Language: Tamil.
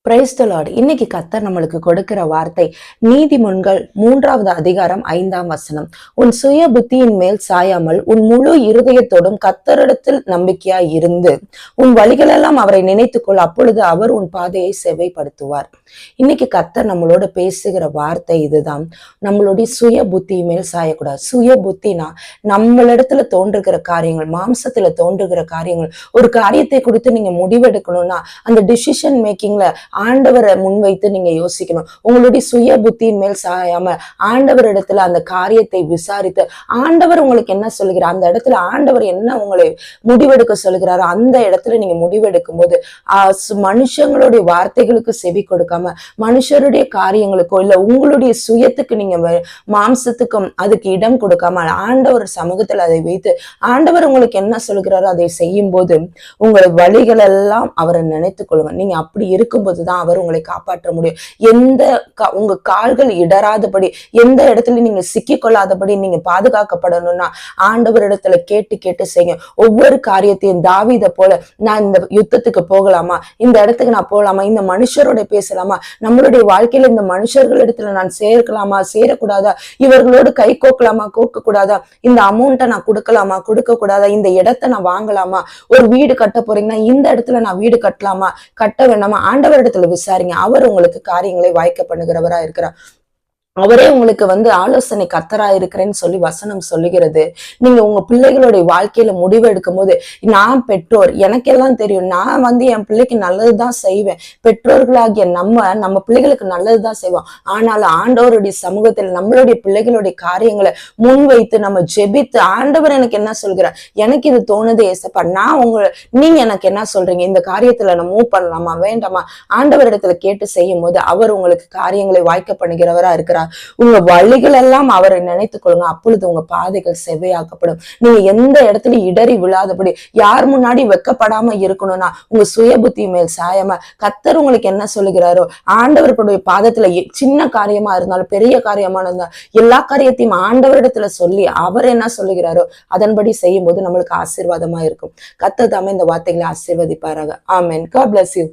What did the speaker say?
Praise the Lord. இன்னைக்கு கர்த்தர் நம்மளுக்கு கொடுக்கிற வார்த்தை நீதிமொழிகள் 3வது அதிகாரம் 5ஆம் வசனம். உன் சுய புத்தியின் மேல் சாயாமல் உன் முழு இருதயத்தோடும் கர்த்தரிடத்தில் நம்பிக்கையாய் இருந்து உன் வழிகளெல்லாம் அவரை நினைத்துக்கொள், அப்பொழுது அவர் உன் பாதையை செவ்வைப்படுத்துவார். இன்னைக்கு கர்த்தர் நம்மளோட பேசுகிற வார்த்தை இதுதான். நம்மளுடைய சுய புத்தி மேல் சாயக்கூடாது. சுய புத்தினா நம்மளிடத்துல தோன்றுகிற காரியங்கள், மாம்சத்துல தோன்றுகிற காரியங்கள். ஒரு காரியத்தை குறித்து நீங்க முடிவெடுக்கணும்னா அந்த டிசிஷன் மேக்கிங்ல ஆண்டவரை முன்வைத்து நீங்க யோசிக்கணும். உங்களுடைய சுய புத்தியின் மேல் சாயாம ஆண்டவர் இடத்துல அந்த காரியத்தை விசாரித்து ஆண்டவர் உங்களுக்கு என்ன சொல்லுகிறார், அந்த இடத்துல ஆண்டவர் என்ன உங்களை முடிவெடுக்க சொல்லுகிறாரோ அந்த இடத்துல நீங்க முடிவெடுக்கும் போது மனுஷங்களுடைய வார்த்தைகளுக்கு செவி கொடுக்காம மனுஷருடைய காரியங்களுக்கோ இல்ல உங்களுடைய சுயத்துக்கு நீங்க மாம்சத்துக்கும் அதுக்கு இடம் கொடுக்காம ஆண்டவர் சமூகத்தில் அதை வைத்து ஆண்டவர் உங்களுக்கு என்ன சொல்லுகிறாரோ அதை செய்யும் போது உங்கள் வழிகள் எல்லாம் அவரை நினைத்துக் கொள்ளுங்க. நீங்க அப்படி இருக்கும்போது தான் அவர் உங்களை காப்பாற்ற முடியும். உங்க கால்கள் இடராதபடி, எந்த இடத்துல நீங்க சிக்கிக் கொள்ளாதபடி நீங்க பாதுகாக்கப்படணும்னா ஆண்டவர் இடத்துல கேட்டு கேட்டு செய்யுங்க. ஒவ்வொரு காரியத்தையும் தாவீதை போல நான் இந்த யுத்தத்துக்கு போகலாமா, இந்த இடத்துக்கு நான் போகலாமா, இந்த மனுஷரோட பேசலாமா, நம்மளுடைய வாழ்க்கையில இந்த மனுஷர்கள் இடத்துல நான் சேர்க்கலாமா சேரக்கூடாதா, இவர்களோடு கை கோக்கலாமா கோக்க கூடாதா, இந்த அமௌண்ட்டை நான் கொடுக்கலாமா கொடுக்க கூடாதா, இந்த இடத்தை நான் வாங்கலாமா, ஒரு வீடு கட்ட போறீங்கன்னா இந்த இடத்துல நான் வீடு கட்டலாமா கட்ட வேண்டாமா, ஆண்டவர் இடத்துல விசாரிங்க. அவர் உங்களுக்கு காரியங்களை வாய்க்க பண்ணுகிறவரா இருக்கிறார். அவரே உங்களுக்கு ஆலோசனை கர்த்தரா இருக்கிறேன்னு சொல்லி வசனம் சொல்லுகிறது. நீங்க உங்க பிள்ளைகளுடைய வாழ்க்கையில முடிவு எடுக்கும் போது, நான் பெற்றோர், எனக்கெல்லாம் தெரியும், நான் என் பிள்ளைக்கு நல்லதுதான் செய்வேன், பெற்றோர்களாகிய நம்ம பிள்ளைகளுக்கு நல்லதுதான் செய்வோம். ஆனாலும் ஆண்டவருடைய சமூகத்தில் நம்மளுடைய பிள்ளைகளுடைய காரியங்களை முன்வைத்து நம்ம ஜெபித்து ஆண்டவர் எனக்கு என்ன சொல்கிறார், எனக்கு இது தோணுது ஏசப்பா, நீங்க எனக்கு என்ன சொல்றீங்க, இந்த காரியத்துல நான் மூவ் பண்ணலாமா வேண்டாமா, ஆண்டவர் இடத்துல கேட்டு செய்யும் போது அவர் உங்களுக்கு காரியங்களை வாய்க்க பண்ணுகிறவரா இருக்கிறார். உங்க வழிகள் எல்லாம் அவரை நினைத்துக் கொள்ளுங்க, அப்பொழுது உங்க பாதைகள் செவ்வையாக்கப்படும். நீங்க எந்த இடத்துல இடறி விழாதபடி, யார் முன்னாடி வெக்கப்படாம இருக்கணும்னா உங்க சுய புத்தி மேல் சாயாம கர்த்தர் உங்களுக்கு என்ன சொல்லுகிறாரோ ஆண்டவர்களுடைய பாதத்துல சின்ன காரியமா இருந்தாலும் பெரிய காரியமா இருந்தாலும் எல்லா காரியத்தையும் ஆண்டவரிடத்துல சொல்லி அவர் என்ன சொல்லுகிறாரோ அதன்படி செய்யும் போது நம்மளுக்கு ஆசீர்வாதமா இருக்கும். கர்த்தர் தாமே இந்த வார்த்தைகளை ஆசீர்வதிப்பாராக. ஆமென். God bless you.